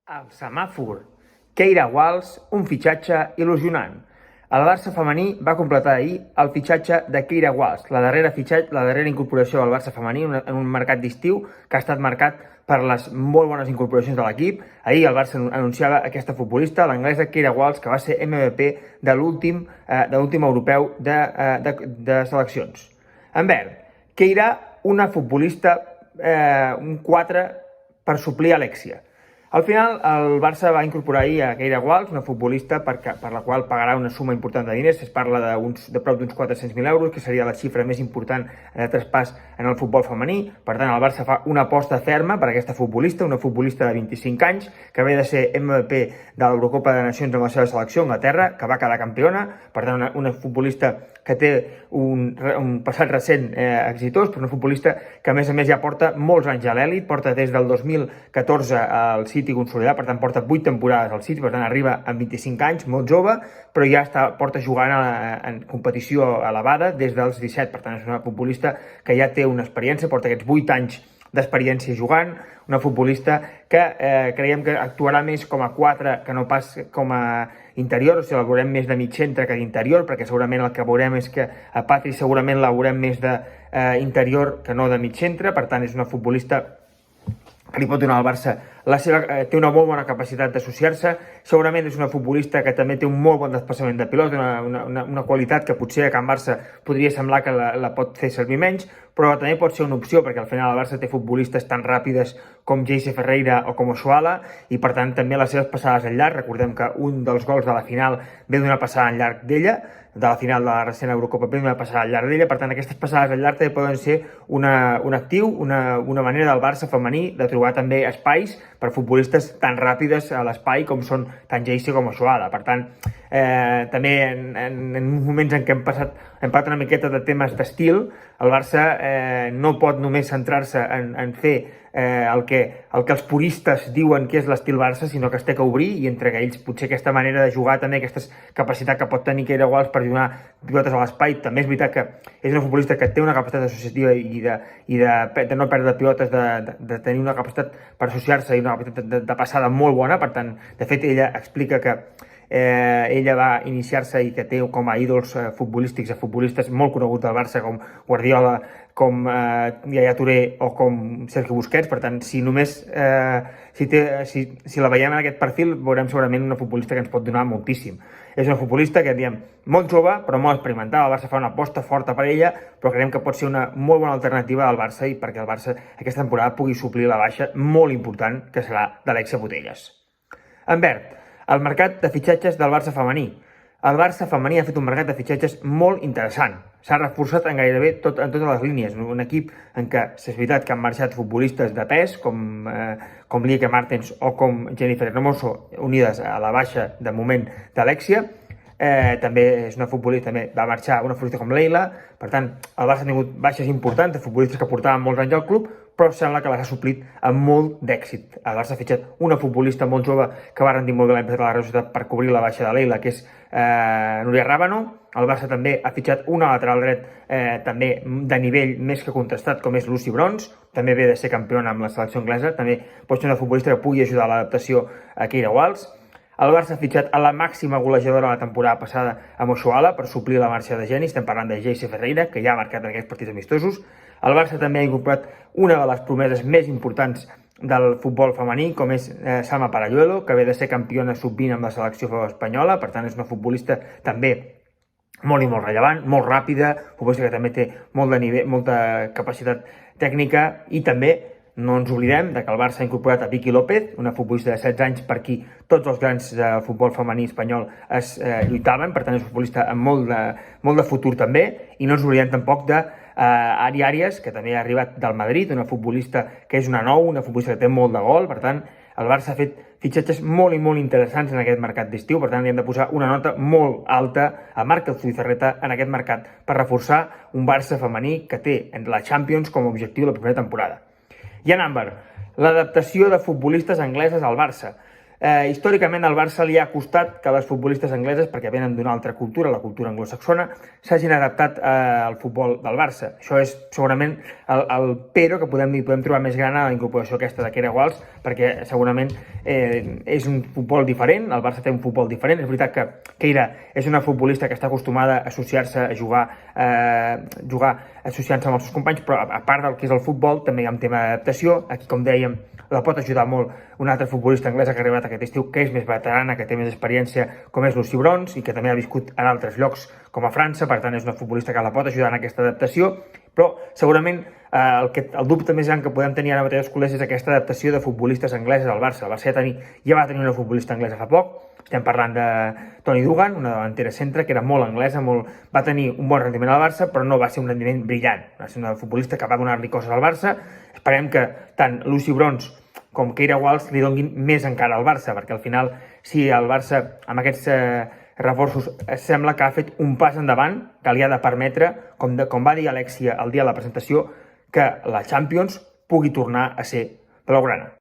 El semàfor. Keira Walsh, un fitxatge il·lusionant. El Barça femení va completar ahir el fitxatge de Keira Walsh, la darrera incorporació del Barça femení en un mercat d'estiu que ha estat marcat per les molt bones incorporacions de l'equip. Ahir el Barça anunciava aquesta futbolista, l'anglesa Keira Walsh, que va ser MVP de l'últim europeu de seleccions. En verd, Keira, una futbolista, un 4 per suplir Alexia. Al final, el Barça va incorporar ahir a Keira Walsh, una futbolista per la qual pagarà una suma important de diners. Es parla de prop d'uns 400.000 euros, que seria la xifra més important de traspàs en el futbol femení. Per tant, el Barça fa una aposta ferma per aquesta futbolista, una futbolista de 25 anys, que ve de ser MVP de l'Eurocopa de Nacions amb la seva selecció, Anglaterra, que va quedar campiona. Per tant, una futbolista que té un passat recent exitós, però una futbolista que, a més ja porta molts anys a l'elit, porta des del 2014 al City consolidat, per tant porta 8 temporades al City, per tant arriba amb 25 anys, molt jove, però ja porta jugant en competició elevada des dels 17, per tant és una futbolista que ja té una experiència, porta aquests 8 anys d'experiència jugant, una futbolista que creiem que actuarà més com a 4 que no pas com a interior, o sigui, la veurem més de mig centre que d'interior, perquè segurament el que veurem és que a Patri segurament la veurem més d'interior que no de mig centre, per tant és una futbolista que li pot donar al Barça té una molt bona capacitat d'associar-se, segurament és una futbolista que també té un molt bon desplaçament de pilota, una qualitat que potser a Can Barça podria semblar que la pot fer servir menys, però també pot ser una opció, perquè al final el Barça té futbolistes tan ràpides com Geise Ferreira o com Oshuala, i per tant també les seves passades en llarg. Recordem que un dels gols de la final ve d'una passada en llarg d'ella, de la final de la recent Eurocopa, ve d'una passada en llarg d'ella. Per tant, aquestes passades en llarg també poden ser un actiu, una manera del Barça femení de trobar també espais per futbolistes tan ràpides a l'espai com són tant Geise com Oshuala. Per tant, també en moments en què hem parlat una miqueta de temes d'estil, el Barça no pot només centrar-se en fer el que els puristes diuen que és l'estil Barça, sinó que es té que obrir, i entre ells potser aquesta manera de jugar, també aquesta capacitat que pot tenir Keira Walsh per donar pilotes a l'espai. També és veritat que és una futbolista que té una capacitat associativa i de no perdre pilotes, de tenir una capacitat per associar-se i una capacitat de passada molt bona. Per tant, de fet, ella explica que ella va iniciar-se i que té com a ídols futbolístics a futbolistes molt coneguts del Barça com Guardiola, com Yaya Touré o com Sergio Busquets. Per tant, si la veiem en aquest perfil, veurem segurament una futbolista que ens pot donar moltíssim. És una futbolista que, diem, molt jove, però molt experimentada. El Barça fa una aposta forta per ella, però creiem que pot ser una molt bona alternativa al Barça, i perquè el Barça aquesta temporada pugui suplir la baixa molt important que serà d'Alexia Putellas. En verd, el mercat de fitxatges del Barça femení. El Barça femení ha fet un mercat de fitxatges molt interessant. S'ha reforçat en gairebé en totes les línies. Un equip en què és veritat que han marxat futbolistes de pes, com Lieke Martens o com Jennifer Hermoso, unides a la baixa de moment d'Alexia. També és una futbolista, també va marxar una futbolista com Leila. Per tant, el Barça ha tingut baixes importants de futbolistes que portaven molts anys al club, però sembla que les ha suplit amb molt d'èxit. El Barça ha fitxat una futbolista molt jove que va rendir molt bé l'any passat a la Real Societat per cobrir la baixa de Leila, que és Núria Rábano. El Barça també ha fitxat una lateral dret també de nivell més que contrastat, com és Lucy Bronze, també ve de ser campiona amb la selecció anglesa, també pot ser una futbolista que pugui ajudar a l'adaptació a Keira Walsh. El Barça ha fitxat a la màxima golejadora la temporada passada amb Oshuala per suplir la marxa de Geni. Estem parlant de Geise Ferreira, que ja ha marcat en aquests partits amistosos. El Barça també ha incorporat una de les promeses més importants del futbol femení, com és Salma Paralluelo, que ve de ser campiona sub-20 amb la selecció espanyola. Per tant, és una futbolista també molt i molt rellevant, molt ràpida, futbolista que també té molt de nivell, molta capacitat tècnica. I també no ens oblidem que el Barça ha incorporat a Vicky López, una futbolista de 16 anys per qui tots els grans del futbol femení espanyol es lluitaven. Per tant, és un futbolista amb molt de futur també. I no ens oblidem tampoc d'Ari Arias, que també ha arribat del Madrid, una futbolista que és una futbolista que té molt de gol. Per tant, el Barça ha fet fitxatges molt i molt interessants en aquest mercat d'estiu. Per tant, li hem de posar una nota molt alta a Marc Zubizarreta en aquest mercat per reforçar un Barça femení que té la Champions com a objectiu la primera temporada. I en àmbar, l'adaptació de futbolistes angleses al Barça. Històricament al Barça li ha costat que les futbolistes angleses, perquè venen d'una altra cultura, la cultura anglosaxona, s'hagin adaptat al futbol del Barça. Això és segurament el però que podem trobar més gran a la incorporació aquesta de Keira Walsh, perquè segurament és un futbol diferent, el Barça té un futbol diferent. És veritat que Keira és una futbolista que està acostumada a associar-se, a jugar associant-se amb els seus companys, però a part del que és el futbol també hi ha un tema d'adaptació. Aquí, com dèiem, la pot ajudar molt una altra futbolista anglesa que ha arribat aquest estiu, que és més veterana, que té més experiència, com és Lucy Bronze, i que també ha viscut en altres llocs, com a França. Per tant, és una futbolista que la pot ajudar en aquesta adaptació, però segurament el dubte més gran que podem tenir ara mateix els culers és aquesta adaptació de futbolistes angleses al Barça. El Barça ja va tenir una futbolista anglesa fa poc, estem parlant de Toni Dugan, una davantera centre que era molt anglesa, va tenir un bon rendiment al Barça, però no va ser un rendiment brillant. Va ser una futbolista que va donar-li coses al Barça. Esperem que tant Lucy Bronze com Keira Walsh li donguin més encara al Barça, perquè al final, si el Barça amb aquests reforços sembla que ha fet un pas endavant, que li ha de permetre, com va dir Alexia el dia de la presentació, que la Champions pugui tornar a ser blaugrana.